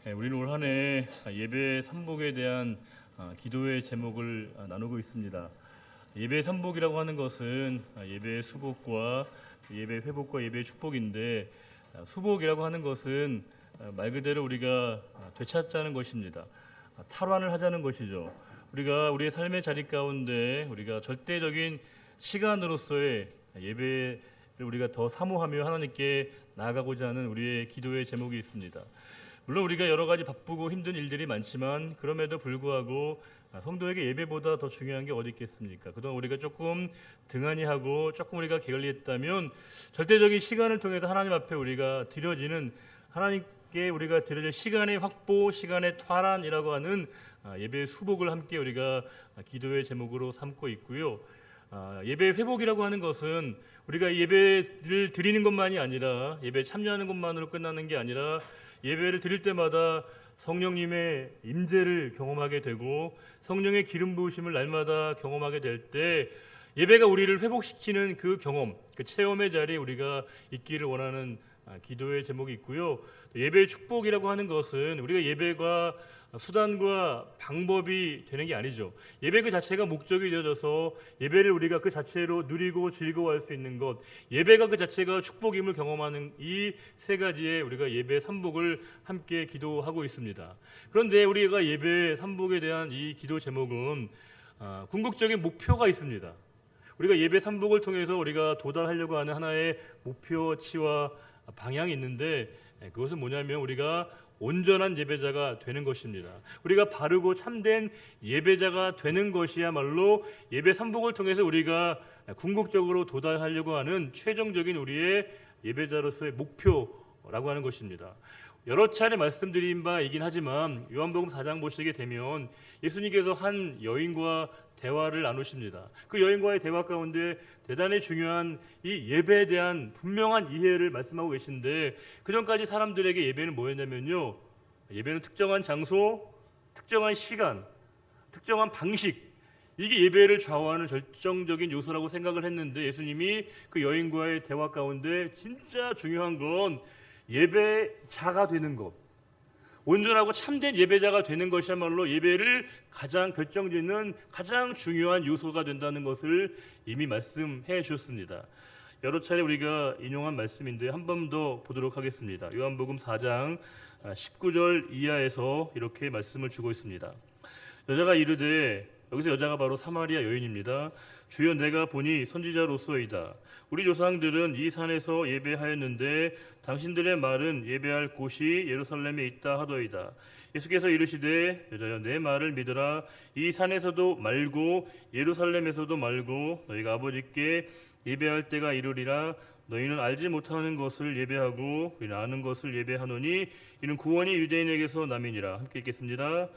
우리는 올 한 해 예배 삼복에 대한 기도의 제목을 나누고 있습니다. 예배 삼복이라고 하는 것은 예배의 수복과 예배 회복과 예배의 축복인데, 수복이라고 하는 것은 말 그대로 우리가 되찾자는 것입니다. 탈환을 하자는 것이죠. 우리가 우리의 삶의 자리 가운데 우리가 절대적인 시간으로서의 예배를 우리가 더 사모하며 하나님께 나아가고자 하는 우리의 기도의 제목이 있습니다. 물론 우리가 여러 가지 바쁘고 힘든 일들이 많지만 그럼에도 불구하고 성도에게 예배보다 더 중요한 게 어디 있겠습니까? 그동안 우리가 조금 등한히 하고 조금 우리가 게을리했다면 절대적인 시간을 통해서 하나님 앞에 우리가 드려지는, 하나님께 우리가 드려질 시간의 확보, 시간의 탈환이라고 하는 예배의 수복을 함께 우리가 기도의 제목으로 삼고 있고요. 예배 회복이라고 하는 것은 우리가 예배를 드리는 것만이 아니라, 예배에 참여하는 것만으로 끝나는 게 아니라 예배를 드릴 때마다 성령님의 임재를 경험하게 되고 성령의 기름 부으심을 날마다 경험하게 될 때 예배가 우리를 회복시키는 그 경험, 그 체험의 자리에 우리가 있기를 원하는 기도의 제목이 있고요. 예배의 축복이라고 하는 것은 우리가 예배가 수단과 방법이 되는 게 아니죠. 예배 그 자체가 목적이 되어져서 예배를 우리가 그 자체로 누리고 즐거워할 수 있는 것, 예배가 그 자체가 축복임을 경험하는 이 세 가지의 우리가 예배 삼복을 함께 기도하고 있습니다. 그런데 우리가 예배 삼복에 대한 이 기도 제목은 궁극적인 목표가 있습니다. 우리가 예배 삼복을 통해서 우리가 도달하려고 하는 하나의 목표치와 방향이 있는데, 그것은 뭐냐면 우리가 온전한 예배자가 되는 것입니다. 우리가 바르고 참된 예배자가 되는 것이야말로 예배 삼복을 통해서 우리가 궁극적으로 도달하려고 하는 최종적인 우리의 예배자로서의 목표라고 하는 것입니다. 여러 차례 말씀드린 바이긴 하지만 요한복음 4장 보시게 되면 예수님께서 한 여인과 대화를 나누십니다. 그 여인과의 대화 가운데 대단히 중요한 이 예배에 대한 분명한 이해를 말씀하고 계신데, 그전까지 사람들에게 예배는 뭐였냐면요, 예배는 특정한 장소, 특정한 시간, 특정한 방식, 이게 예배를 좌우하는 결정적인 요소라고 생각을 했는데, 예수님이 그 여인과의 대화 가운데 진짜 중요한 건 예배자가 되는 것, 온전하고 참된 예배자가 되는 것이야말로 예배를 가장 결정짓는 가장 중요한 요소가 된다는 것을 이미 말씀해 주셨습니다. 여러 차례 우리가 인용한 말씀인데 한 번 더 보도록 하겠습니다. 요한복음 4장 19절 이하에서 이렇게 말씀을 주고 있습니다. 여자가 이르되, 여기서 여자가 바로 사마리아 여인입니다. 주여, 내가 보니 선지자로소이다. 우리 조상들은 이 산에서 예배하였는데 당신들의 말은 예배할 곳이 예루살렘에 있다 하더이다. 예수께서 이르시되, 여자여, 내 말을 믿으라. 이 산에서도 말고 예루살렘에서도 말고 너희가 아버지께 예배할 때가 이르리라. 너희는 알지 못하는 것을 예배하고 우리는 아는 것을 예배하노니 이는 구원이 유대인에게서 남이니라. 함께 읽겠습니다.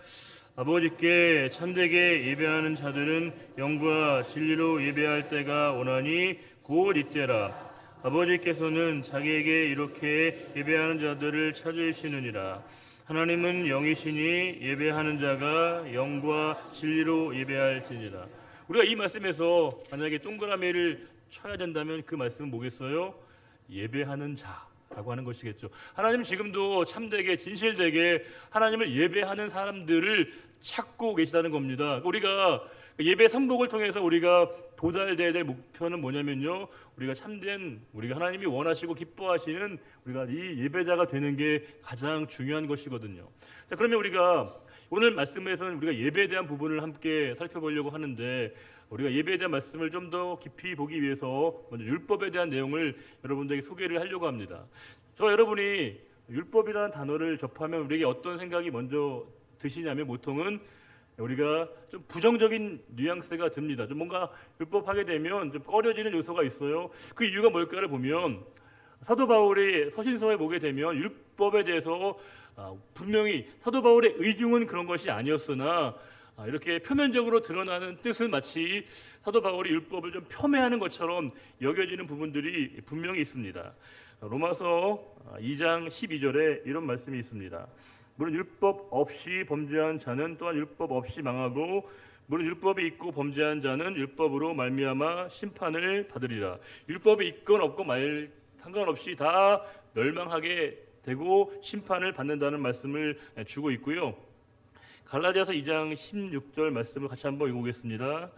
아버지께 참되게 예배하는 자들은 영과 진리로 예배할 때가 오나니 곧 이때라. 아버지께서는 자기에게 이렇게 예배하는 자들을 찾으시느니라. 하나님은 영이시니 예배하는 자가 영과 진리로 예배할지니라. 우리가 이 말씀에서 만약에 동그라미를 쳐야 된다면 그 말씀은 뭐겠어요? 예배하는 자라고 하는 것이겠죠. 하나님은 지금도 참되게 진실되게 하나님을 예배하는 사람들을 찾고 계시다는 겁니다. 우리가 예배 삼복을 통해서 우리가 도달돼야 될 목표는 뭐냐면요, 우리가 참된, 우리가 하나님이 원하시고 기뻐하시는 우리가 이 예배자가 되는 게 가장 중요한 것이거든요. 자, 그러면 우리가 오늘 말씀에서는 우리가 예배에 대한 부분을 함께 살펴보려고 하는데, 우리가 예배에 대한 말씀을 좀 더 깊이 보기 위해서 먼저 율법에 대한 내용을 여러분들에게 소개를 하려고 합니다. 저 여러분이 율법이라는 단어를 접하면 우리에게 어떤 생각이 먼저 드시냐면, 보통은 우리가 좀 부정적인 뉘앙스가 듭니다. 좀 뭔가 율법 하게 되면 좀 꺼려지는 요소가 있어요. 그 이유가 뭘까를 보면 사도 바울이 서신서에 보게 되면 율법에 대해서 분명히 사도 바울의 의중은 그런 것이 아니었으나 이렇게 표면적으로 드러나는 뜻은 마치 사도 바울이 율법을 좀 폄훼하는 것처럼 여겨지는 부분들이 분명히 있습니다. 로마서 2장 12절에 이런 말씀이 있습니다. 물론 율법 없이 범죄한 자는 또한 율법 없이 망하고, 물론 율법이 있고 범죄한 자는 율법으로 말미암아 심판을 받으리라. 율법이 있건 없건 상관없이 다 멸망하게 되고 심판을 받는다는 말씀을 주고 있고요. 갈라디아서 2장 16절 말씀을 같이 한번 읽어보겠습니다.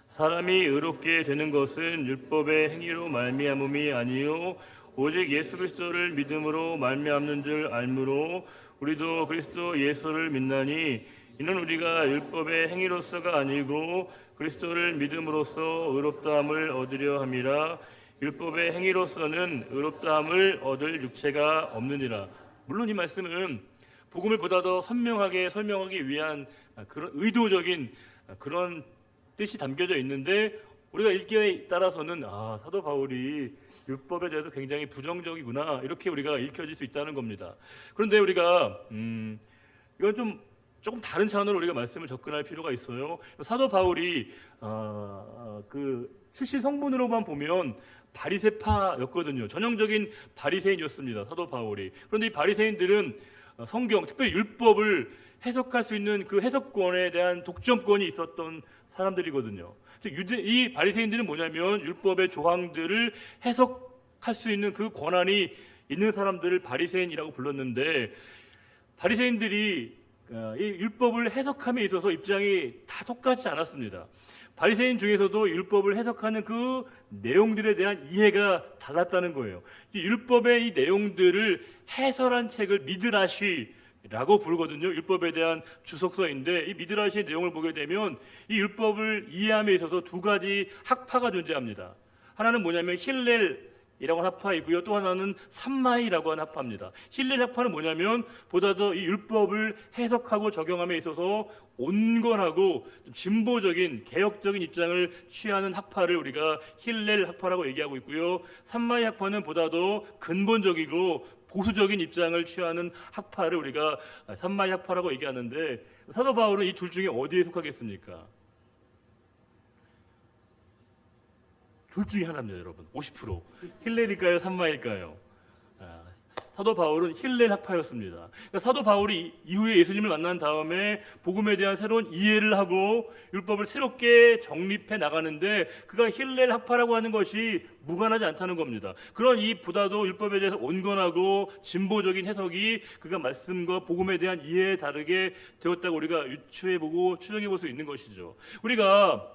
사람이 의롭게 되는 것은 율법의 행위로 말미암음이 아니요 오직 예수 그리스도를 믿음으로 말미암는 줄 알므로 우리도 그리스도 예수를 믿나니 이는 우리가 율법의 행위로서가 아니고 그리스도를 믿음으로써 의롭다함을 얻으려 함이라. 율법의 행위로서는 의롭다함을 얻을 육체가 없느니라. 물론 이 말씀은 복음을 보다 더 선명하게 설명하기 위한 그런 의도적인 그런 뜻이 담겨져 있는데, 우리가 읽기에 따라서는 사도 바울이 율법에 대해서 굉장히 부정적이구나, 이렇게 우리가 읽혀질 수 있다는 겁니다. 그런데 우리가 이건 조금 다른 차원으로 우리가 말씀을 접근할 필요가 있어요. 사도 바울이 그 출신 성분으로만 보면 바리새파였거든요. 전형적인 바리새인이었습니다, 사도 바울이. 그런데 이 바리새인들은 성경, 특별히 율법을 해석할 수 있는 그 해석권에 대한 독점권이 있었던 사람들이거든요. 즉 이 바리새인들은 뭐냐면 율법의 조항들을 해석할 수 있는 그 권한이 있는 사람들을 바리새인이라고 불렀는데, 바리새인들이 이 율법을 해석함에 있어서 입장이 다 똑같지 않았습니다. 바리새인 중에서도 율법을 해석하는 그 내용들에 대한 이해가 달랐다는 거예요. 율법의 이 내용들을 해설한 책을 미드라시라고 부르거든요. 율법에 대한 주석서인데, 이 미드라시의 내용을 보게 되면 이 율법을 이해함에 있어서 두 가지 학파가 존재합니다. 하나는 뭐냐면 힐렐이라고 하는 학파이고요, 또 하나는 삼마이라고 하는 학파입니다. 힐렐 학파는 뭐냐면 보다 더 이 율법을 해석하고 적용함에 있어서 온건하고 진보적인 개혁적인 입장을 취하는 학파를 우리가 힐렐 학파라고 얘기하고 있고요, 삼마이 학파는 보다 더 근본적이고 보수적인 입장을 취하는 학파를 우리가 삼마이 학파라고 얘기하는데, 사도 바울은 이 둘 중에 어디에 속하겠습니까? 둘 중에 하나입니다, 여러분. 50%. 힐렐일까요, 삼마일까요? 사도 바울은 힐렐 학파였습니다. 그러니까 사도 바울이 이후에 예수님을 만난 다음에 복음에 대한 새로운 이해를 하고 율법을 새롭게 정립해 나가는데, 그가 힐렐 학파라고 하는 것이 무관하지 않다는 겁니다. 그런 보다도 율법에 대해서 온건하고 진보적인 해석이 그가 말씀과 복음에 대한 이해에 다르게 되었다고 우리가 유추해보고 추정해볼 수 있는 것이죠. 우리가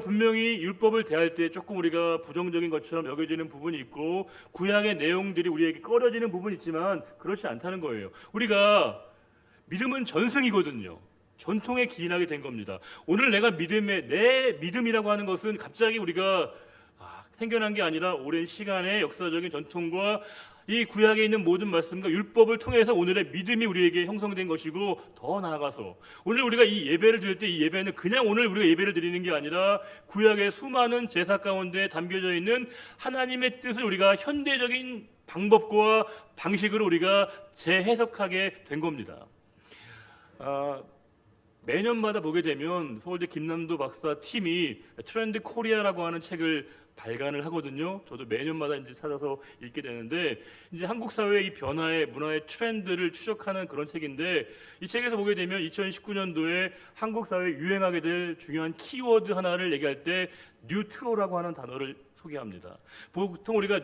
분명히 율법을 대할 때 조금 우리가 부정적인 것처럼 여겨지는 부분이 있고, 구약의 내용들이 우리에게 꺼려지는 부분이 있지만 그렇지 않다는 거예요. 우리가 믿음은 전승이거든요. 전통에 기인하게 된 겁니다. 오늘 내 믿음이라고 하는 것은 갑자기 우리가 생겨난 게 아니라 오랜 시간의 역사적인 전통과 이 구약에 있는 모든 말씀과 율법을 통해서 오늘의 믿음이 우리에게 형성된 것이고, 더 나아가서 오늘 우리가 이 예배를 드릴 때 이 예배는 그냥 오늘 우리가 예배를 드리는 게 아니라 구약의 수많은 제사 가운데 담겨져 있는 하나님의 뜻을 우리가 현대적인 방법과 방식으로 우리가 재해석하게 된 겁니다. 매년마다 보게 되면 서울대 김남도 박사 팀이 트렌드 코리아라고 하는 책을 발간을 하거든요. 저도 매년마다 이제 찾아서 읽게 되는데, 이제 한국 사회의 이 변화의 문화의 트렌드를 추적하는 그런 책인데, 이 책에서 보게 되면 2019년도에 한국 사회에 유행하게 될 중요한 키워드 하나를 얘기할 때 뉴트로라고 하는 단어를 소개합니다. 보통 우리가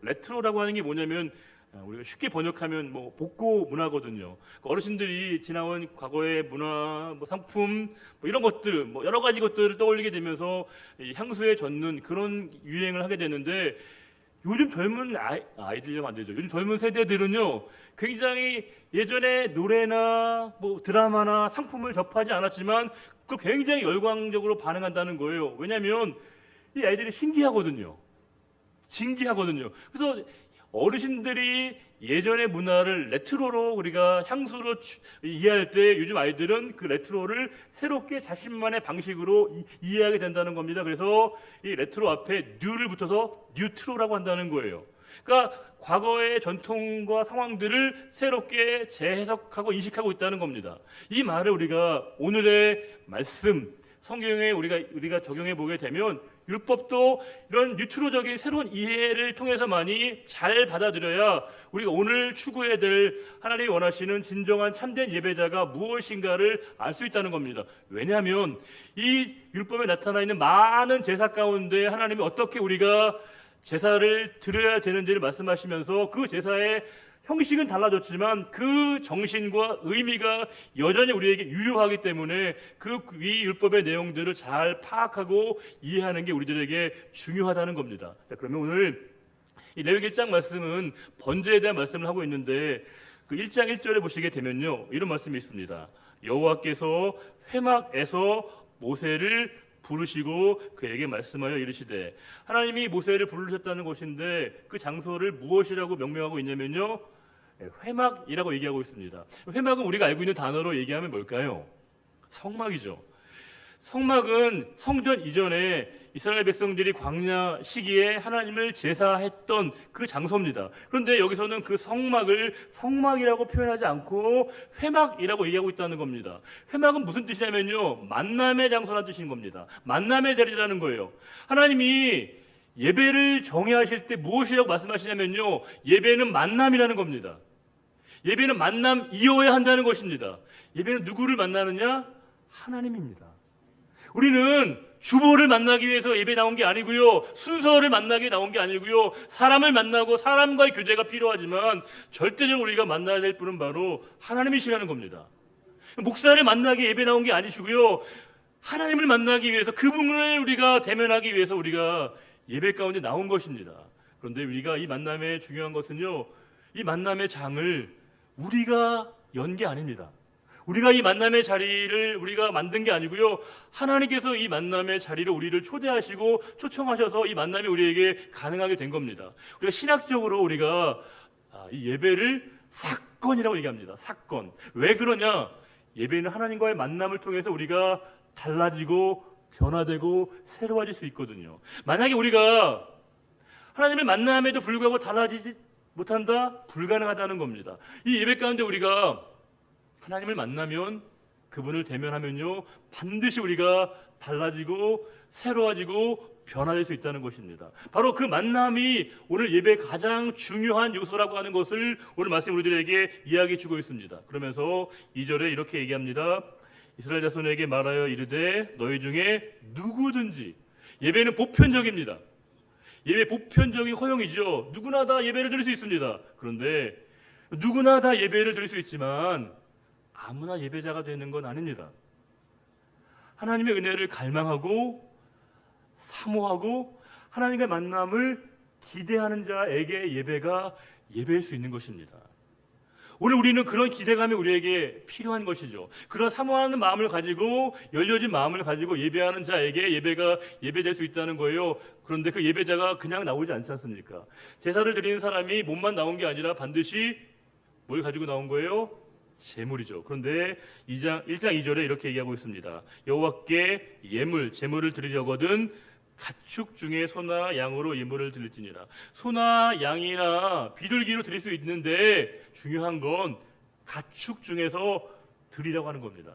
레트로라고 하는 게 뭐냐면 우리가 쉽게 번역하면 복고 문화거든요. 어르신들이 지나온 과거의 문화, 상품, 이런 것들, 여러 가지 것들을 떠올리게 되면서 향수에 젖는 그런 유행을 하게 되는데, 요즘 젊은 아이들이면 안 되죠. 요즘 젊은 세대들은요, 굉장히 예전에 노래나 드라마나 상품을 접하지 않았지만 그 굉장히 열광적으로 반응한다는 거예요. 왜냐하면 이 아이들이 신기하거든요. 그래서 어르신들이 예전의 문화를 레트로로 우리가 향수로 이해할 때, 요즘 아이들은 그 레트로를 새롭게 자신만의 방식으로 이해하게 된다는 겁니다. 그래서 이 레트로 앞에 뉴를 붙여서 뉴트로라고 한다는 거예요. 그러니까 과거의 전통과 상황들을 새롭게 재해석하고 인식하고 있다는 겁니다. 이 말을 우리가 오늘의 말씀 성경에 우리가 적용해 보게 되면, 율법도 이런 뉴트로적인 새로운 이해를 통해서만이 잘 받아들여야 우리가 오늘 추구해야 될 하나님이 원하시는 진정한 참된 예배자가 무엇인가를 알 수 있다는 겁니다. 왜냐하면 이 율법에 나타나 있는 많은 제사 가운데 하나님이 어떻게 우리가 제사를 드려야 되는지를 말씀하시면서 그 제사의 형식은 달라졌지만 그 정신과 의미가 여전히 우리에게 유효하기 때문에 그 위 율법의 내용들을 잘 파악하고 이해하는 게 우리들에게 중요하다는 겁니다. 자, 그러면 오늘 이 레위기 1장 말씀은 번제에 대한 말씀을 하고 있는데 그 1장 1절에 보시게 되면요, 이런 말씀이 있습니다. 여호와께서 회막에서 모세를 부르시고 그에게 말씀하여 이르시되, 하나님이 모세를 부르셨다는 것인데 그 장소를 무엇이라고 명명하고 있냐면요, 회막이라고 얘기하고 있습니다. 회막은 우리가 알고 있는 단어로 얘기하면 뭘까요? 성막이죠. 성막은 성전 이전에 이스라엘 백성들이 광야 시기에 하나님을 제사했던 그 장소입니다. 그런데 여기서는 그 성막을 성막이라고 표현하지 않고 회막이라고 얘기하고 있다는 겁니다. 회막은 무슨 뜻이냐면요, 만남의 장소라는 뜻인 겁니다. 만남의 자리라는 거예요. 하나님이 예배를 정의하실 때 무엇이라고 말씀하시냐면요, 예배는 만남이라는 겁니다. 예배는 만남 이어야 한다는 것입니다. 예배는 누구를 만나느냐? 하나님입니다. 우리는 주보를 만나기 위해서 예배 나온 게 아니고요, 순서를 만나기 위해 나온 게 아니고요, 사람을 만나고 사람과의 교제가 필요하지만 절대적으로 우리가 만나야 될 분은 바로 하나님이시라는 겁니다. 목사를 만나기 예배 나온 게 아니시고요, 하나님을 만나기 위해서 그분을 우리가 대면하기 위해서 우리가 예배 가운데 나온 것입니다. 그런데 우리가 이 만남의 중요한 것은요, 이 만남의 장을 우리가 연 게 아닙니다. 우리가 이 만남의 자리를 우리가 만든 게 아니고요, 하나님께서 이 만남의 자리를 우리를 초대하시고 초청하셔서 이 만남이 우리에게 가능하게 된 겁니다. 우리가 신학적으로 우리가 이 예배를 사건이라고 얘기합니다. 사건. 왜 그러냐? 예배는 하나님과의 만남을 통해서 우리가 달라지고 변화되고 새로워질 수 있거든요. 만약에 우리가 하나님을 만남에도 불구하고 달라지지 못한다? 불가능하다는 겁니다. 이 예배 가운데 우리가 하나님을 만나면, 그분을 대면하면요, 반드시 우리가 달라지고 새로워지고 변화될 수 있다는 것입니다. 바로 그 만남이 오늘 예배의 가장 중요한 요소라고 하는 것을 오늘 말씀 우리들에게 이야기해 주고 있습니다. 그러면서 2절에 이렇게 얘기합니다. 이스라엘 자손에게 말하여 이르되 너희 중에 누구든지, 예배는 보편적입니다. 예배 보편적인 허용이죠. 누구나 다 예배를 드릴 수 있습니다. 그런데 누구나 다 예배를 드릴 수 있지만 아무나 예배자가 되는 건 아닙니다. 하나님의 은혜를 갈망하고 사모하고 하나님의 만남을 기대하는 자에게 예배가 예배일 수 있는 것입니다. 오늘 우리는 그런 기대감이 우리에게 필요한 것이죠. 그런 사모하는 마음을 가지고, 열려진 마음을 가지고 예배하는 자에게 예배가 예배될 수 있다는 거예요. 그런데 그 예배자가 그냥 나오지 않지 않습니까? 제사를 드리는 사람이 몸만 나온 게 아니라 반드시 뭘 가지고 나온 거예요? 제물이죠. 그런데 1장 2절에 이렇게 얘기하고 있습니다. 여호와께 제물을 드리려거든 가축 중에 소나 양으로 예물을 드릴지니라. 소나 양이나 비둘기로 드릴 수 있는데 중요한 건 가축 중에서 드리라고 하는 겁니다.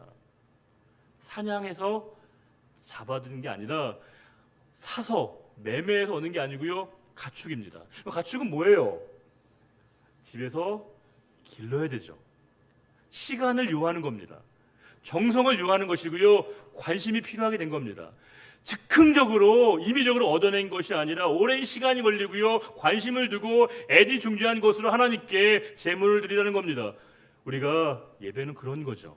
사냥해서 잡아드는 게 아니라 사서 매매해서 오는 게 아니고요, 가축입니다. 가축은 뭐예요? 집에서 길러야 되죠. 시간을 요하는 겁니다. 정성을 요하는 것이고요, 관심이 필요하게 된 겁니다. 즉흥적으로 임의적으로 얻어낸 것이 아니라 오랜 시간이 걸리고요, 관심을 두고 애지중지한 것으로 하나님께 제물을 드리라는 겁니다. 우리가 예배는 그런 거죠.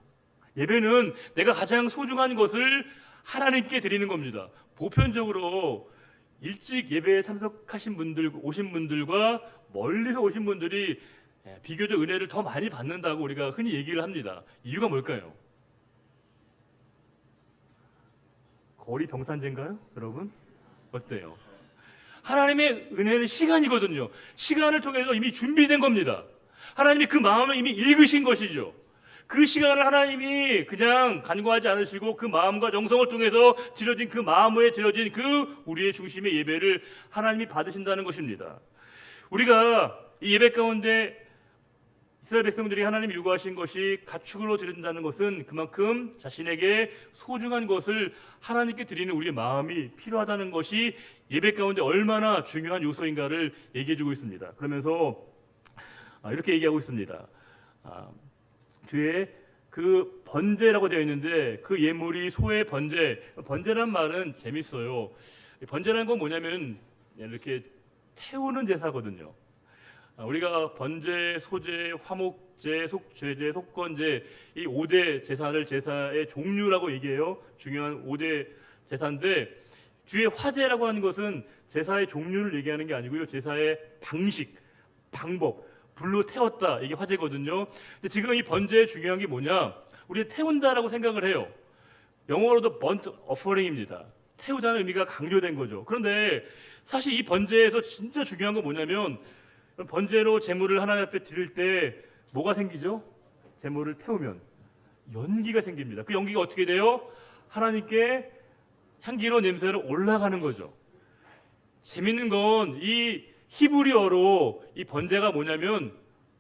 예배는 내가 가장 소중한 것을 하나님께 드리는 겁니다. 보편적으로 일찍 예배에 참석하신 분들, 오신 분들과 멀리서 오신 분들이 비교적 은혜를 더 많이 받는다고 우리가 흔히 얘기를 합니다. 이유가 뭘까요? 거리 병산제인가요? 여러분? 어때요? 하나님의 은혜는 시간이거든요. 시간을 통해서 이미 준비된 겁니다. 하나님이 그 마음을 이미 읽으신 것이죠. 그 시간을 하나님이 그냥 간과하지 않으시고 그 마음과 정성을 통해서 드려진 그 마음에 드려진 그 우리의 중심의 예배를 하나님이 받으신다는 것입니다. 우리가 이 예배 가운데 이스라엘 백성들이 하나님이 요구하신 것이 가축으로 드린다는 것은 그만큼 자신에게 소중한 것을 하나님께 드리는 우리의 마음이 필요하다는 것이 예배 가운데 얼마나 중요한 요소인가를 얘기해주고 있습니다. 그러면서 이렇게 얘기하고 있습니다. 뒤에 그 번제라고 되어 있는데 그 예물이 소의 번제란 말은 재밌어요. 번제라는 건 뭐냐면 이렇게 태우는 제사거든요. 우리가 번제, 소제, 화목제, 속죄제, 속건제 이 5대 제사의 종류라고 얘기해요. 중요한 5대 제사인데 뒤에 화제라고 하는 것은 제사의 종류를 얘기하는 게 아니고요. 제사의 방식, 방법, 불로 태웠다 이게 화제거든요. 근데 지금 이 번제의 중요한 게 뭐냐? 우리 태운다라고 생각을 해요. 영어로도 burnt offering입니다. 태우자는 의미가 강조된 거죠. 그런데 사실 이 번제에서 진짜 중요한 건 뭐냐면 번제로 제물을 하나님 앞에 드릴 때 뭐가 생기죠? 제물을 태우면 연기가 생깁니다. 그 연기가 어떻게 돼요? 하나님께 향기로운 냄새로 올라가는 거죠. 재밌는 건 이 히브리어로 이 번제가 뭐냐면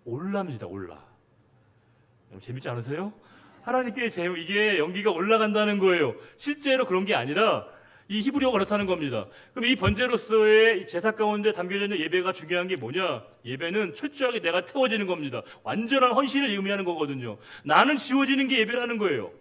올라입니다. 올라. 재밌지 않으세요? 하나님께 이게 연기가 올라간다는 거예요. 실제로 그런 게 아니라 이 히브리어가 그렇다는 겁니다. 그럼 이 번제로서의 제사 가운데 담겨져 있는 예배가 중요한 게 뭐냐? 예배는 철저하게 내가 태워지는 겁니다. 완전한 헌신을 의미하는 거거든요. 나는 지워지는 게 예배라는 거예요.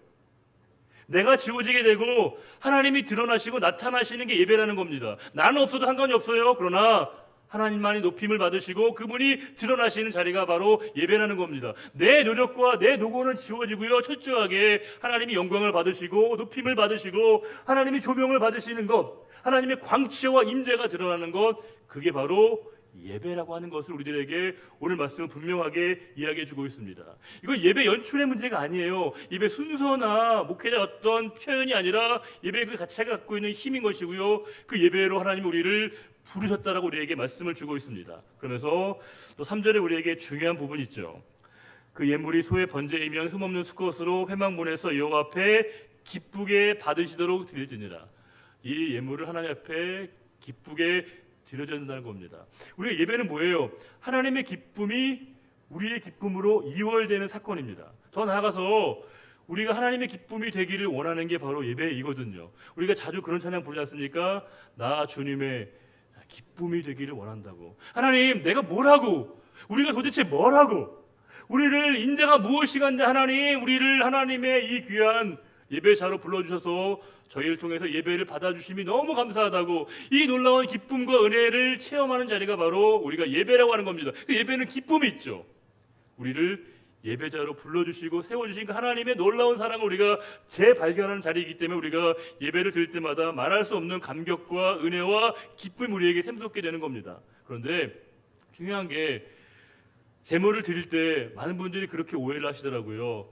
내가 지워지게 되고 하나님이 드러나시고 나타나시는 게 예배라는 겁니다. 나는 없어도 상관이 없어요. 그러나 하나님만이 높임을 받으시고 그분이 드러나시는 자리가 바로 예배라는 겁니다. 내 노력과 내 노고는 지워지고요. 철저하게 하나님이 영광을 받으시고 높임을 받으시고 하나님이 조명을 받으시는 것, 하나님의 광채와 임재가 드러나는 것, 그게 바로 예배라고 하는 것을 우리들에게 오늘 말씀은 분명하게 이야기해 주고 있습니다. 이건 예배 연출의 문제가 아니에요. 예배 순서나 목회자 어떤 표현이 아니라 예배 그 자체가 갖고 있는 힘인 것이고요. 그 예배로 하나님이 우리를 부르셨다라고 우리에게 말씀을 주고 있습니다. 그러면서 또 3절에 우리에게 중요한 부분이 있죠. 그 예물이 소의 번제이면 흠없는 수컷으로 회막문에서 여호와 앞에 기쁘게 받으시도록 드릴지니라. 이 예물을 하나님 앞에 기쁘게 드려야 된다는 겁니다. 우리의 예배는 뭐예요? 하나님의 기쁨이 우리의 기쁨으로 이월되는 사건입니다. 더 나아가서 우리가 하나님의 기쁨이 되기를 원하는 게 바로 예배이거든요. 우리가 자주 그런 찬양 부르지 않습니까? 나 주님의 기쁨이 되기를 원한다고. 하나님, 내가 뭐라고? 우리가 도대체 뭐라고? 우리를 인자가 무엇이간데 하나님, 우리를 하나님의 이 귀한 예배자로 불러주셔서 저희를 통해서 예배를 받아주심이 너무 감사하다고. 이 놀라운 기쁨과 은혜를 체험하는 자리가 바로 우리가 예배라고 하는 겁니다. 그 예배는 기쁨이 있죠. 우리를 예배자로 불러주시고 세워주신 그 하나님의 놀라운 사랑을 우리가 재발견하는 자리이기 때문에 우리가 예배를 드릴 때마다 말할 수 없는 감격과 은혜와 기쁨이 우리에게 샘솟게 되는 겁니다. 그런데 중요한 게 제물을 드릴 때 많은 분들이 그렇게 오해를 하시더라고요.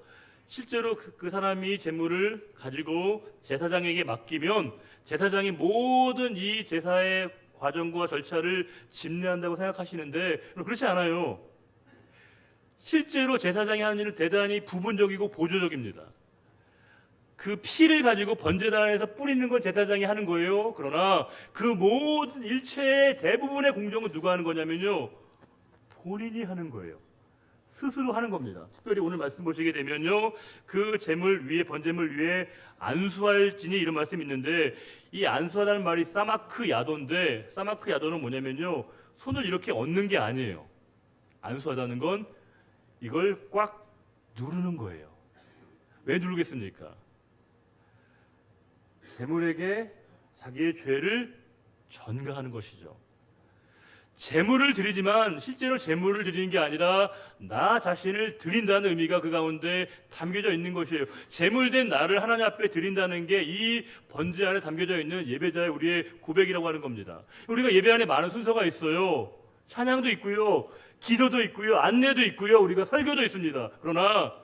실제로 그 사람이 제물을 가지고 제사장에게 맡기면 제사장이 모든 이 제사의 과정과 절차를 집례한다고 생각하시는데 그렇지 않아요. 실제로 제사장이 하는 일은 대단히 부분적이고 보조적입니다. 그 피를 가지고 번제단에서 뿌리는 건 제사장이 하는 거예요. 그러나 그 모든 일체의 대부분의 공정은 누가 하는 거냐면요, 본인이 하는 거예요. 스스로 하는 겁니다. 특별히 오늘 말씀 보시게 되면요, 그 제물 위에 번제물 위에 안수할지니 이런 말씀이 있는데 이 안수하다는 말이 사마크 야도인데 사마크 야도는 뭐냐면요, 손을 이렇게 얹는 게 아니에요. 안수하다는 건 이걸 꽉 누르는 거예요. 왜 누르겠습니까? 제물에게 자기의 죄를 전가하는 것이죠. 제물을 드리지만 실제로 제물을 드리는 게 아니라 나 자신을 드린다는 의미가 그 가운데 담겨져 있는 것이에요. 제물된 나를 하나님 앞에 드린다는 게 이 번제 안에 담겨져 있는 예배자의 우리의 고백이라고 하는 겁니다. 우리가 예배 안에 많은 순서가 있어요. 찬양도 있고요, 기도도 있고요, 안내도 있고요, 우리가 설교도 있습니다. 그러나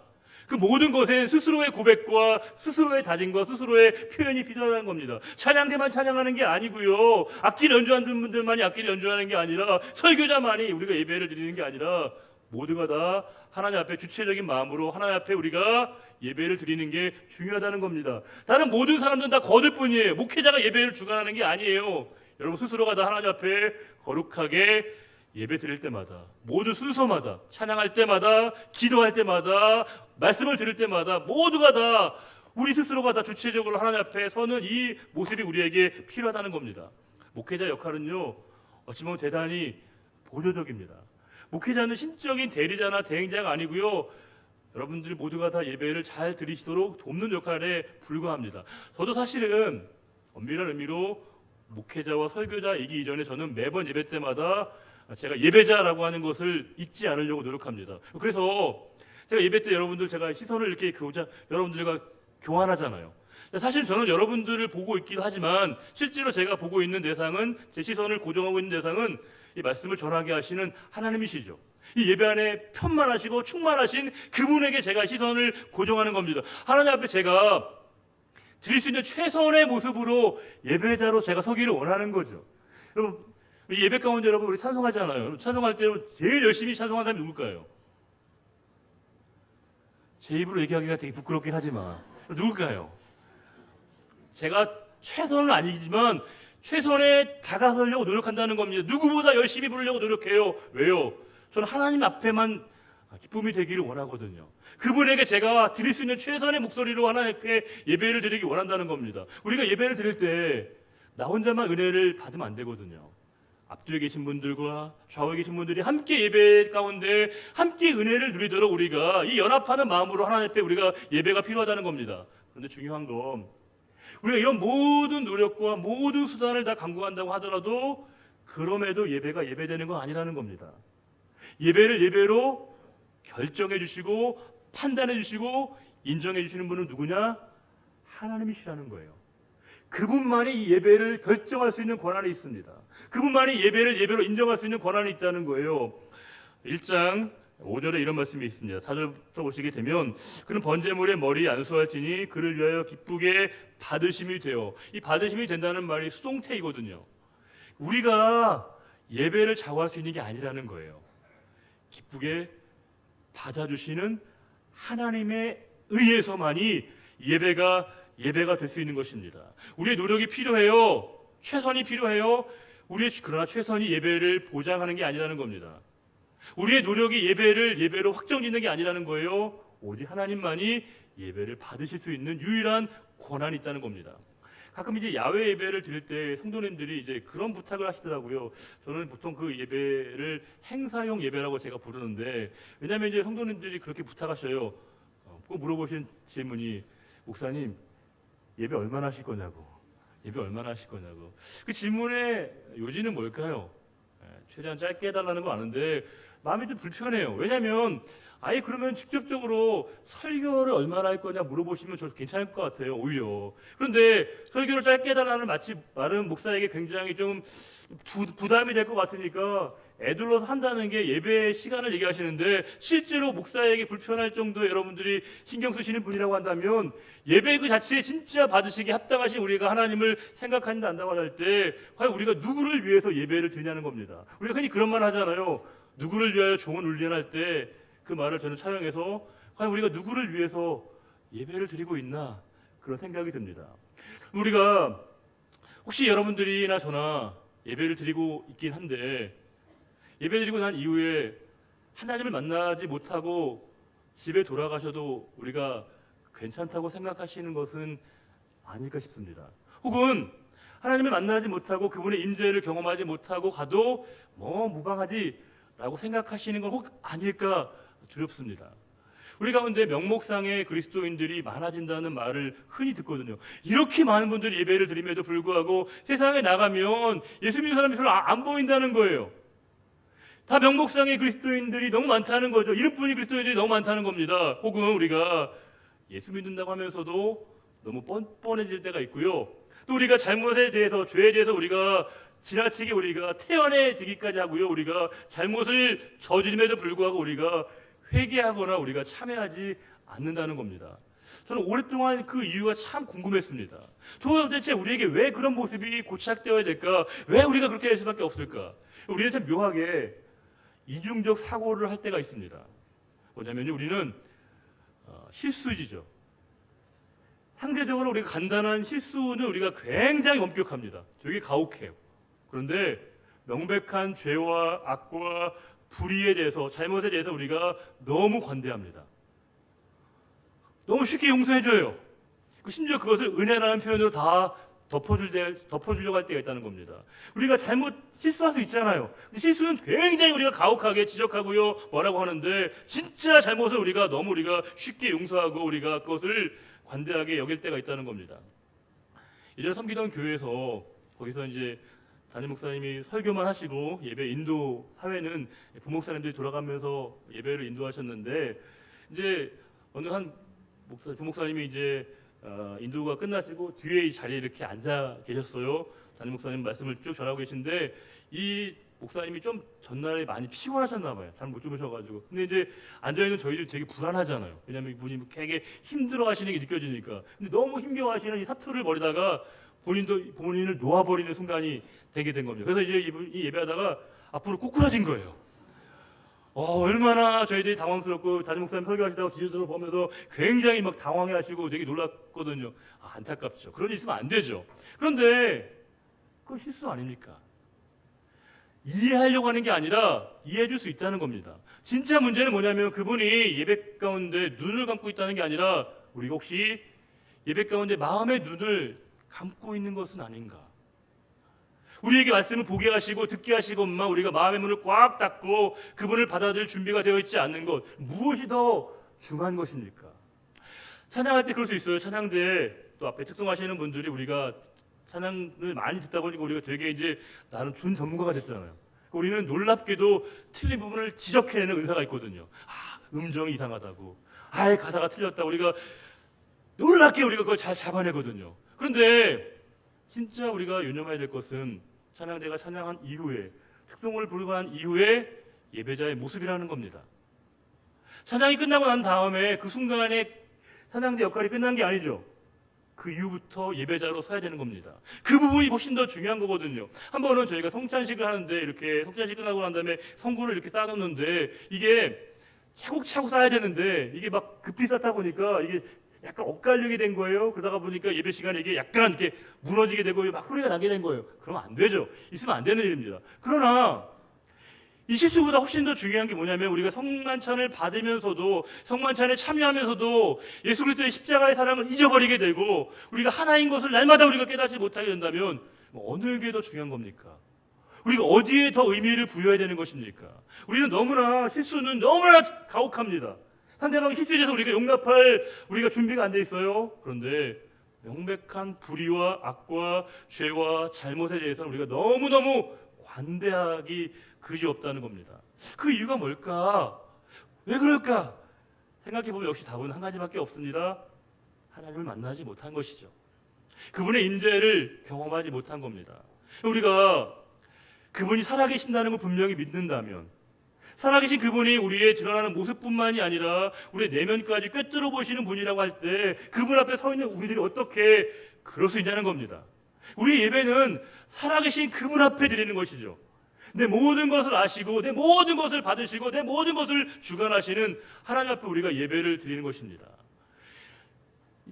그 모든 것엔 스스로의 고백과 스스로의 다짐과 스스로의 표현이 필요하다는 겁니다. 찬양대만 찬양하는 게 아니고요, 악기를 연주하는 분들만이 악기를 연주하는 게 아니라, 설교자만이 우리가 예배를 드리는 게 아니라 모두가 다 하나님 앞에 주체적인 마음으로 하나님 앞에 우리가 예배를 드리는 게 중요하다는 겁니다. 다른 모든 사람들은 다 거들 뿐이에요. 목회자가 예배를 주관하는 게 아니에요. 여러분 스스로가 다 하나님 앞에 거룩하게 예배 드릴 때마다, 모두 순서마다, 찬양할 때마다, 기도할 때마다, 말씀을 들을 때마다 모두가 다 우리 스스로가 다 주체적으로 하나님 앞에 서는 이 모습이 우리에게 필요하다는 겁니다. 목회자 역할은요, 어찌 보면 대단히 보조적입니다. 목회자는 신적인 대리자나 대행자가 아니고요, 여러분들 모두가 다 예배를 잘 드리시도록 돕는 역할에 불과합니다. 저도 사실은 엄밀한 의미로 목회자와 설교자이기 이전에 저는 매번 예배 때마다 제가 예배자라고 하는 것을 잊지 않으려고 노력합니다. 그래서 제가 예배 때 여러분들 제가 시선을 이렇게 여러분들과 교환하잖아요. 사실 저는 여러분들을 보고 있기도 하지만 실제로 제가 보고 있는 대상은, 제 시선을 고정하고 있는 대상은 이 말씀을 전하게 하시는 하나님이시죠. 이 예배 안에 편만하시고 충만하신 그분에게 제가 시선을 고정하는 겁니다. 하나님 앞에 제가 드릴 수 있는 최선의 모습으로 예배자로 제가 서기를 원하는 거죠. 여러분, 예배 가운데 여러분 우리 찬송하잖아요. 찬송할 때 제일 열심히 찬송하는 사람이 누굴까요? 제 입으로 얘기하기가 되게 부끄럽긴 하지만 누굴까요? 제가 최선은 아니지만 최선에 다가서려고 노력한다는 겁니다. 누구보다 열심히 부르려고 노력해요. 왜요? 저는 하나님 앞에만 기쁨이 되기를 원하거든요. 그분에게 제가 드릴 수 있는 최선의 목소리로 하나님 앞에 예배를 드리기 원한다는 겁니다. 우리가 예배를 드릴 때 나 혼자만 은혜를 받으면 안 되거든요. 앞뒤에 계신 분들과 좌우에 계신 분들이 함께 예배 가운데 함께 은혜를 누리도록 우리가 이 연합하는 마음으로 하나님 앞에 우리가 예배가 필요하다는 겁니다. 그런데 중요한 건 우리가 이런 모든 노력과 모든 수단을 다 강구한다고 하더라도 그럼에도 예배가 예배되는 건 아니라는 겁니다. 예배를 예배로 결정해 주시고 판단해 주시고 인정해 주시는 분은 누구냐? 하나님이시라는 거예요. 그분만이 이 예배를 결정할 수 있는 권한이 있습니다. 그분만이 예배를 예배로 인정할 수 있는 권한이 있다는 거예요. 1장 5절에 이런 말씀이 있습니다. 4절부터 보시게 되면 그는 번제물의 머리 안수할지니 그를 위하여 기쁘게 받으심이 되어, 이 받으심이 된다는 말이 수동태이거든요. 우리가 예배를 좌우할 수 있는 게 아니라는 거예요. 기쁘게 받아주시는 하나님에 의해서만이 예배가 될 수 있는 것입니다. 우리의 노력이 필요해요. 최선이 필요해요. 그러나 최선이 예배를 보장하는 게 아니라는 겁니다. 우리의 노력이 예배로 확정짓는 게 아니라는 거예요. 오직 하나님만이 예배를 받으실 수 있는 유일한 권한이 있다는 겁니다. 가끔 이제 야외 예배를 드릴 때 성도님들이 이제 그런 부탁을 하시더라고요. 저는 보통 그 예배를 행사용 예배라고 제가 부르는데, 왜냐하면 이제 성도님들이 그렇게 부탁하셔요. 꼭 물어보신 질문이, 목사님 예배 얼마나 하실 거냐고. 예배 얼마나 하실 거냐고. 그 질문의 요지는 뭘까요? 최대한 짧게 해달라는 거 아는데 마음이 좀 불편해요. 왜냐하면 아예 그러면 직접적으로 설교를 얼마나 할 거냐 물어보시면 저 괜찮을 것 같아요. 오히려. 그런데 설교를 짧게 해달라는 말은 목사에게 굉장히 좀 부담이 될 것 같으니까 애둘러서 한다는 게 예배 시간을 얘기하시는데, 실제로 목사에게 불편할 정도의 여러분들이 신경 쓰시는 분이라고 한다면 예배 그 자체에 진짜 받으시기에 합당하신 우리가 하나님을 생각한다 한다고 할 때 과연 우리가 누구를 위해서 예배를 드리냐는 겁니다. 우리가 흔히 그런 말 하잖아요. 누구를 위하여 종은 울리할 때 그 말을 저는 차용해서 과연 우리가 누구를 위해서 예배를 드리고 있나, 그런 생각이 듭니다. 우리가 혹시 여러분들이나 저나 예배를 드리고 있긴 한데, 예배 드리고 난 이후에 하나님을 만나지 못하고 집에 돌아가셔도 우리가 괜찮다고 생각하시는 것은 아닐까 싶습니다. 혹은 하나님을 만나지 못하고 그분의 임재를 경험하지 못하고 가도 무방하지라고 생각하시는 건 혹 아닐까 두렵습니다. 우리 가운데 명목상의 그리스도인들이 많아진다는 말을 흔히 듣거든요. 이렇게 많은 분들이 예배를 드림에도 불구하고 세상에 나가면 예수 믿는 사람이 별로 안 보인다는 거예요. 다 명목상의 그리스도인들이 너무 많다는 거죠. 이름뿐인 그리스도인들이 너무 많다는 겁니다. 혹은 우리가 예수 믿는다고 하면서도 너무 뻔뻔해질 때가 있고요. 또 우리가 잘못에 대해서, 죄에 대해서 우리가 지나치게 우리가 태연해지기까지 하고요. 우리가 잘못을 저지름에도 불구하고 우리가 회개하거나 우리가 참여하지 않는다는 겁니다. 저는 오랫동안 그 이유가 참 궁금했습니다. 도대체 우리에게 왜 그런 모습이 고착되어야 될까? 왜 우리가 그렇게 할 수밖에 없을까? 우리는 참 묘하게 이중적 사고를 할 때가 있습니다. 뭐냐면 우리는 실수지죠. 상대적으로 우리가 간단한 실수는 우리가 굉장히 엄격합니다. 되게 가혹해요. 그런데 명백한 죄와 악과 불의에 대해서, 잘못에 대해서 우리가 너무 관대합니다. 너무 쉽게 용서해줘요. 심지어 그것을 은혜라는 표현으로 다 덮어주려고 할 때가 있다는 겁니다. 우리가 실수할 수 있잖아요. 실수는 굉장히 우리가 가혹하게 지적하고요, 뭐라고 하는데, 진짜 잘못을 우리가 쉽게 용서하고 우리가 그것을 관대하게 여길 때가 있다는 겁니다. 예전에 섬기던 교회에서 거기서 이제 담임 목사님이 설교만 하시고 예배 인도 사회는 부목사님들이 돌아가면서 예배를 인도하셨는데, 이제 어느 한 부목사님이 이제 인도가 끝나시고 뒤에 이 자리에 이렇게 앉아 계셨어요. 담임 목사님 말씀을 쭉 전하고 계신데, 이 목사님이 좀 전날에 많이 피곤하셨나 봐요. 잘 못 주무셔가지고. 근데 이제 앉아있는 저희들 되게 불안하잖아요. 왜냐하면 이분이 되게 힘들어하시는 게 느껴지니까. 근데 너무 힘겨워하시는 이 사투를 벌이다가 본인을 놓아버리는 순간이 되게 된 겁니다. 그래서 이제 이 예배하다가 앞으로 꼬꾸라진 거예요. 얼마나 저희들이 당황스럽고, 담임 목사님 설교하시다가 뒤를 보면서 굉장히 막 당황해하시고 되게 놀랐거든요. 안타깝죠. 그런 일 있으면 안 되죠. 그런데 그건 실수 아닙니까? 이해하려고 하는 게 아니라 이해해 줄 수 있다는 겁니다. 진짜 문제는 뭐냐면, 그분이 예배 가운데 눈을 감고 있다는 게 아니라 우리가 혹시 예배 가운데 마음의 눈을 감고 있는 것은 아닌가. 우리에게 말씀을 보게 하시고 듣게 하시고만 우리가 마음의 문을 꽉 닫고 그분을 받아들일 준비가 되어 있지 않는 것, 무엇이 더 중요한 것입니까? 찬양할 때 그럴 수 있어요. 찬양대에 또 앞에 특성하시는 분들이 우리가 찬양을 많이 듣다 보니까 우리가 되게 이제 나름 준 전문가가 됐잖아요. 우리는 놀랍게도 틀린 부분을 지적해내는 은사가 있거든요. 음정이 이상하다고, 가사가 틀렸다, 우리가 놀랍게 우리가 그걸 잘 잡아내거든요. 그런데 진짜 우리가 유념해야 될 것은 찬양대가 찬양한 이후에, 특송을 부르고 난 이후에 예배자의 모습이라는 겁니다. 찬양이 끝나고 난 다음에 그 순간에 찬양대 역할이 끝난 게 아니죠. 그 이후부터 예배자로 서야 되는 겁니다. 그 부분이 훨씬 더 중요한 거거든요. 한 번은 저희가 성찬식을 하는데, 이렇게 성찬식 끝나고 난 다음에 성구를 이렇게 쌓아놓는데, 이게 차곡차곡 쌓아야 되는데 이게 막 급히 쌓다 보니까 이게 약간 엇갈리게 된 거예요. 그러다가 보니까 예배 시간에 이게 약간 이렇게 무너지게 되고 막 소리가 나게 된 거예요. 그러면 안 되죠. 있으면 안 되는 일입니다. 그러나 이 실수보다 훨씬 더 중요한 게 뭐냐면, 우리가 성만찬을 받으면서도, 성만찬에 참여하면서도 예수 그리스도의 십자가의 사랑을 잊어버리게 되고, 우리가 하나인 것을 날마다 우리가 깨닫지 못하게 된다면 어느 게 더 중요한 겁니까? 우리가 어디에 더 의미를 부여해야 되는 것입니까? 우리는 너무나 실수는 너무나 가혹합니다. 상대방의 실수에 대해서 우리가 용납할 우리가 준비가 안 돼 있어요. 그런데 명백한 불의와 악과 죄와 잘못에 대해서는 우리가 너무너무 관대하기 그지없다는 겁니다. 그 이유가 뭘까? 왜 그럴까? 생각해보면 역시 답은 한 가지밖에 없습니다. 하나님을 만나지 못한 것이죠. 그분의 임재를 경험하지 못한 겁니다. 우리가 그분이 살아계신다는 걸 분명히 믿는다면, 살아계신 그분이 우리의 드러나는 모습뿐만이 아니라 우리의 내면까지 꿰뚫어 보시는 분이라고 할 때, 그분 앞에 서 있는 우리들이 어떻게 그럴 수 있냐는 겁니다. 우리의 예배는 살아계신 그분 앞에 드리는 것이죠. 내 모든 것을 아시고 내 모든 것을 받으시고 내 모든 것을 주관하시는 하나님 앞에 우리가 예배를 드리는 것입니다.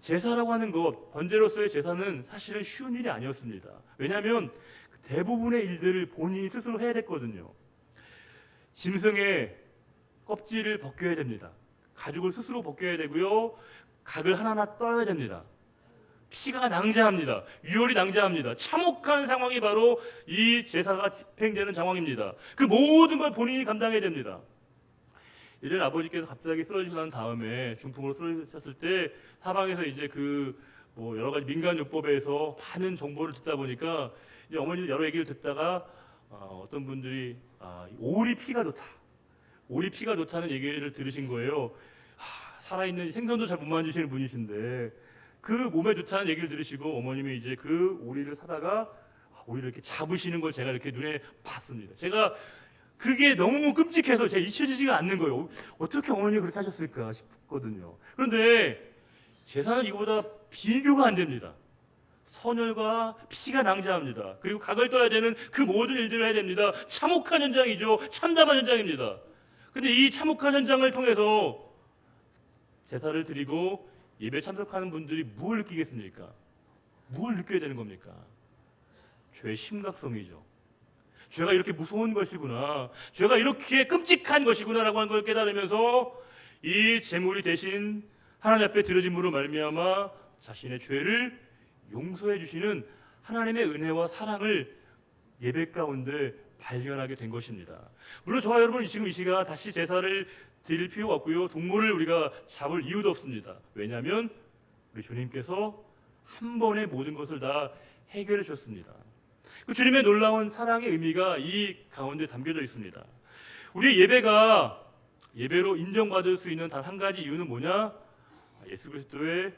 제사라고 하는 것, 번제로서의 제사는 사실은 쉬운 일이 아니었습니다. 왜냐하면 대부분의 일들을 본인이 스스로 해야 됐거든요. 짐승의 껍질을 벗겨야 됩니다. 가죽을 스스로 벗겨야 되고요. 각을 하나하나 떠야 됩니다. 피가 낭자합니다. 유혈이 낭자합니다. 참혹한 상황이 바로 이 제사가 집행되는 상황입니다. 그 모든 걸 본인이 감당해야 됩니다. 예전에 아버지께서 갑자기 쓰러지고 난 다음에 중풍으로 쓰러지셨을 때 사방에서 이제 여러 가지 민간요법에서 많은 정보를 듣다 보니까 이제 어머니도 여러 얘기를 듣다가 어떤 분들이 오리 피가 좋다. 오리 피가 좋다는 얘기를 들으신 거예요. 살아있는 생선도 잘 못 만지시는 분이신데 그 몸에 좋다는 얘기를 들으시고 어머님이 이제 그 오리를 사다가 오리를 이렇게 잡으시는 걸 제가 이렇게 눈에 봤습니다. 제가 그게 너무 끔찍해서 제가 잊혀지지가 않는 거예요. 어떻게 어머니가 그렇게 하셨을까 싶거든요. 그런데 제사는 이거보다 비교가 안 됩니다. 선혈과 피가 낭자합니다. 그리고 각을 떠야 되는 그 모든 일들을 해야 됩니다. 참혹한 현장이죠. 참담한 현장입니다. 근데 이 참혹한 현장을 통해서 제사를 드리고 예배 참석하는 분들이 뭘 느끼겠습니까? 뭘 느껴야 되는 겁니까? 죄의 심각성이죠. 죄가 이렇게 무서운 것이구나, 죄가 이렇게 끔찍한 것이구나라고 하는 걸 깨달으면서 이 제물이 대신 하나님 앞에 드려짐으로 말미암아 자신의 죄를 용서해 주시는 하나님의 은혜와 사랑을 예배 가운데 발견하게 된 것입니다. 물론 저와 여러분 지금 이 시간 다시 제사를 드릴 필요가 없고요. 동물을 우리가 잡을 이유도 없습니다. 왜냐하면 우리 주님께서 한 번에 모든 것을 다 해결해 주셨습니다. 그 주님의 놀라운 사랑의 의미가 이 가운데 담겨져 있습니다. 우리의 예배가 예배로 인정받을 수 있는 단 한 가지 이유는 뭐냐? 예수 그리스도의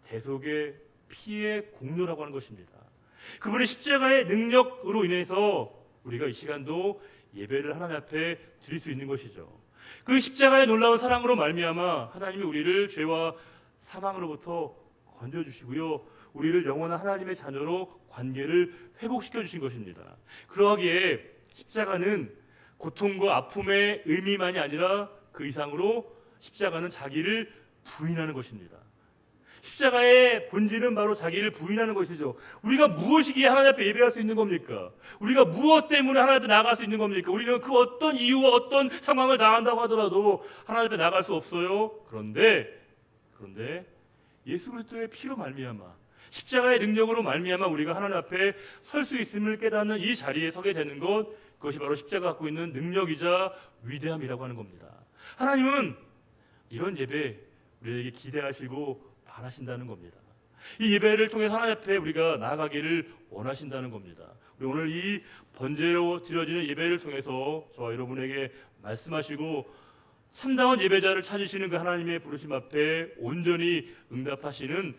대속의 피의 공로라고 하는 것입니다. 그분의 십자가의 능력으로 인해서 우리가 이 시간도 예배를 하나님 앞에 드릴 수 있는 것이죠. 그 십자가의 놀라운 사랑으로 말미암아 하나님이 우리를 죄와 사망으로부터 건져주시고요, 우리를 영원한 하나님의 자녀로 관계를 회복시켜 주신 것입니다. 그러하기에 십자가는 고통과 아픔의 의미만이 아니라 그 이상으로 십자가는 자기를 부인하는 것입니다. 십자가의 본질은 바로 자기를 부인하는 것이죠. 우리가 무엇이기에 하나님 앞에 예배할 수 있는 겁니까? 우리가 무엇 때문에 하나님 앞에 나갈 수 있는 겁니까? 우리는 그 어떤 이유와 어떤 상황을 당한다고 하더라도 하나님 앞에 나갈 수 없어요. 그런데 예수 그리스도의 피로 말미암아, 십자가의 능력으로 말미암아 우리가 하나님 앞에 설 수 있음을 깨닫는 이 자리에 서게 되는 것, 그것이 바로 십자가가 갖고 있는 능력이자 위대함이라고 하는 겁니다. 하나님은 이런 예배 우리에게 기대하시고 바라신다는 겁니다. 이 예배를 통해 하나님 앞에 우리가 나아가기를 원하신다는 겁니다. 우리 오늘 이 번제로 드려지는 예배를 통해서 저와 여러분에게 말씀하시고 참다운 예배자를 찾으시는 그 하나님의 부르심 앞에 온전히 응답하시는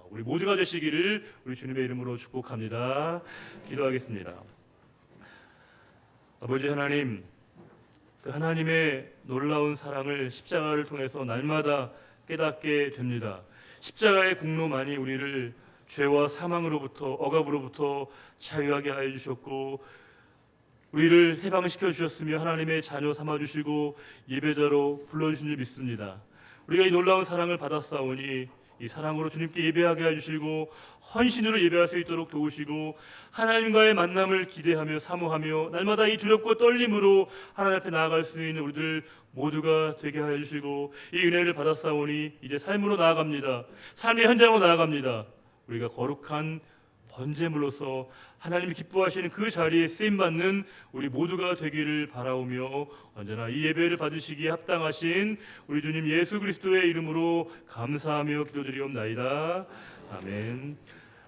우리 모두가 되시기를 우리 주님의 이름으로 축복합니다. 기도하겠습니다. 아버지 하나님, 그 하나님의 놀라운 사랑을 십자가를 통해서 날마다 깨닫게 됩니다. 십자가의 공로만이 우리를 죄와 사망으로부터, 억압으로부터 자유하게 하여 주셨고 우리를 해방시켜 주셨으며 하나님의 자녀 삼아 주시고 예배자로 불러주신 줄 믿습니다. 우리가 이 놀라운 사랑을 받았사오니 이 사랑으로 주님께 예배하게 해주시고 헌신으로 예배할 수 있도록 도우시고 하나님과의 만남을 기대하며 사모하며 날마다 이 두렵고 떨림으로 하나님 앞에 나아갈 수 있는 우리들 모두가 되게 하여 주시고 이 은혜를 받았사오니 이제 삶으로 나아갑니다. 삶의 현장으로 나아갑니다. 우리가 거룩한 번제물로서 하나님이 기뻐하시는 그 자리에 쓰임받는 우리 모두가 되기를 바라오며 언제나 이 예배를 받으시기에 합당하신 우리 주님 예수 그리스도의 이름으로 감사하며 기도드리옵나이다. 아멘.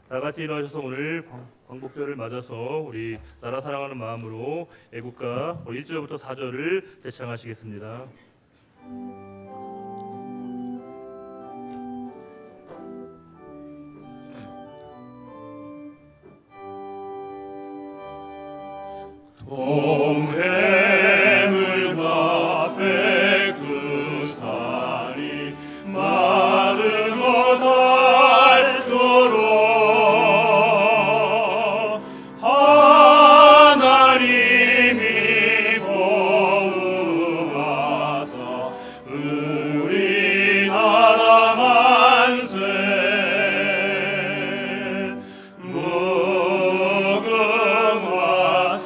다같이 일어나셔서 오늘 광복절을 맞아서 우리 나라 사랑하는 마음으로 애국가 1절부터 4절을 대창하시겠습니다. 동해물과 백두산이 마르고 닳도록 하나님이 보응하사 우리나라 만세 무궁화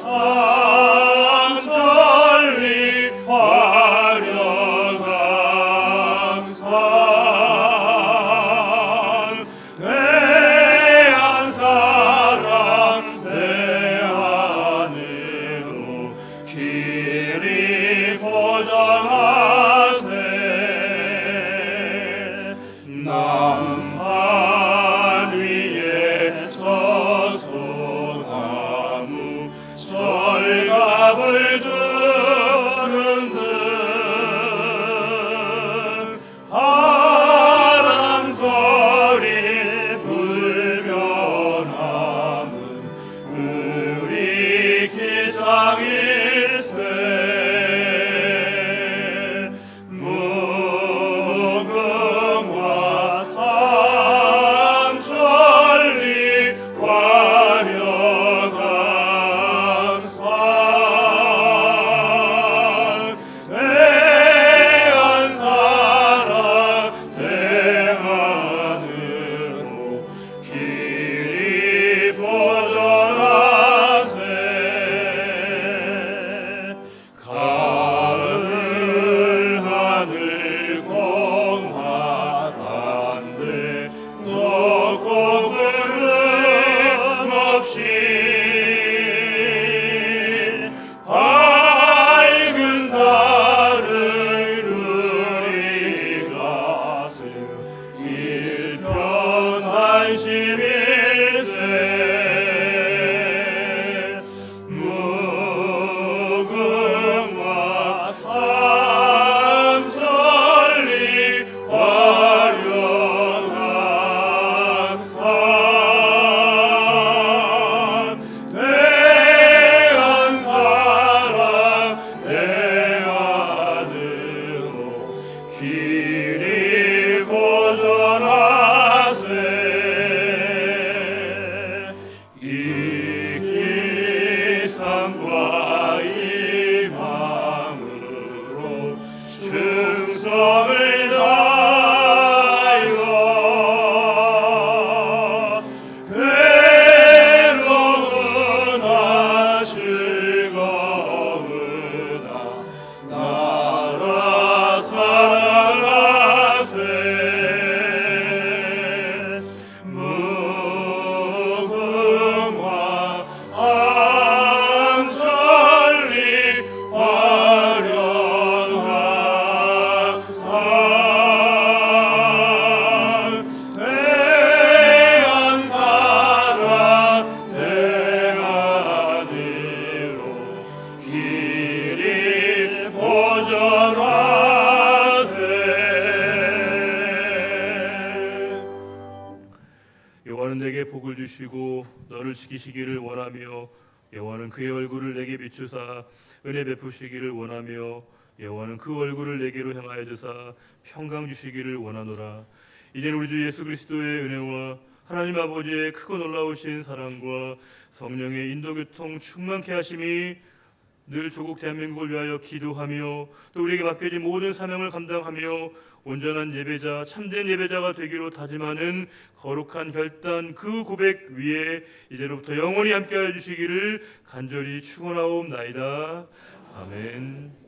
내게 복을 주시고 너를 지키시기를 원하며 여호와는 그의 얼굴을 내게 비추사 은혜 베푸시기를 원하며 여호와는 그 얼굴을 내게로 향하여 드사 평강 주시기를 원하노라. 이제는 우리 주 예수 그리스도의 은혜와 하나님 아버지의 크고 놀라우신 사랑과 성령의 인도교통 충만케 하심이 늘 조국 대한민국을 위하여 기도하며 또 우리에게 맡겨진 모든 사명을 감당하며 온전한 예배자 참된 예배자가 되기로 다짐하는 거룩한 결단 그 고백 위에 이제로부터 영원히 함께하여 주시기를 간절히 축원하옵나이다. 아멘.